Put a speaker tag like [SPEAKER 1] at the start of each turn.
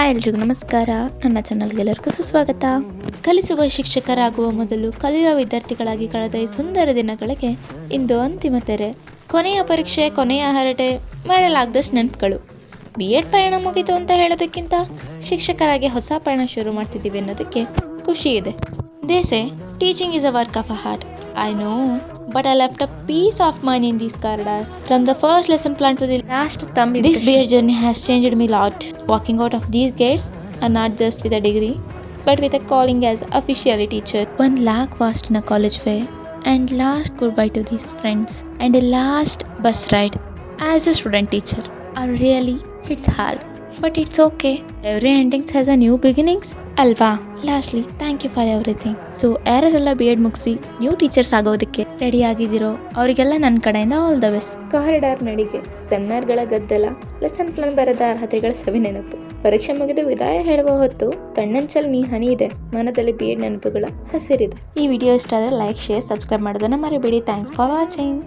[SPEAKER 1] ಎಲ್ರಿಗೂ ನಮಸ್ಕಾರ. ನನ್ನ ಚಾನಲ್ಗೆ ಎಲ್ಲರಿಗೂ ಸುಸ್ವಾಗತ. ಕಲಿಸುವ ಶಿಕ್ಷಕರಾಗುವ ಮೊದಲು ಕಲಿಯುವ ವಿದ್ಯಾರ್ಥಿಗಳಾಗಿ ಕಳೆದ ಈ ಸುಂದರ ದಿನಗಳಿಗೆ ಇಂದು ಅಂತಿಮ ತೆರೆ. ಕೊನೆಯ ಪರೀಕ್ಷೆ, ಕೊನೆಯ ಹರಟೆ, ಮರೆಯಲಾಗದಷ್ಟು ನೆನಪುಗಳು. B.Ed ಪಯಣ ಮುಗಿತು ಅಂತ ಹೇಳೋದಕ್ಕಿಂತ ಶಿಕ್ಷಕರಾಗಿ ಹೊಸ ಪಯಣ ಶುರು ಮಾಡ್ತಿದ್ದೀವಿ ಅನ್ನೋದಕ್ಕೆ ಖುಷಿ ಇದೆ. They say teaching is a work of a heart. I know, but I left a piece of mine in these corridors. From the first lesson plan to the last thumb, this B.Ed journey has changed me a lot. Walking out of these gates, and not just with a degree, but with a calling as officially teacher. One lakh passed in a college way, and last goodbye to these friends, and a last bus ride as a student teacher. Really, it's hard, but it's okay. Every ending has a new beginnings. ಅಲ್ವಾ? Lastly thank you for everything. So ಯಾರೆಲ್ಲ B.Ed ಮುಗಿಸಿ new teachers ಆಗೋದಕ್ಕೆ ready ಆಗಿದ್ದೀರೋ ಅವರಿಗೆಲ್ಲ ನನ್ನ ಕಡೆಯಿಂದ all the best. Corridor ನಡಿಗೆ, ಸೆಮಿನಾರ್ಗಳ ಗದ್ದಲ, ಲೆಸನ್ ಪ್ಲಾನ್ ಬರದ ಅರ್ಹತೆಗಳ ಸವಿ ನೆನಪು, ಪರೀಕ್ಷೆ ಮುಗಿದು ವಿದಾಯ ಹೇಳುವ ಹೊತ್ತು ಕಣ್ಣಂಚಲ್ ನೀ ಹನಿ ಇದೆ, ಮನದಲ್ಲಿ B.Ed ನೆನಪುಗಳ ಹಸಿರಿದೆ. ಈ ವಿಡಿಯೋ ಇಷ್ಟ ಆದರೆ ಲೈಕ್, ಶೇರ್, ಸಬ್ಸ್ಕ್ರೈಬ್ ಮಾಡೋದನ್ನ ಮರಿಬೇಡಿ. Thanks for watching.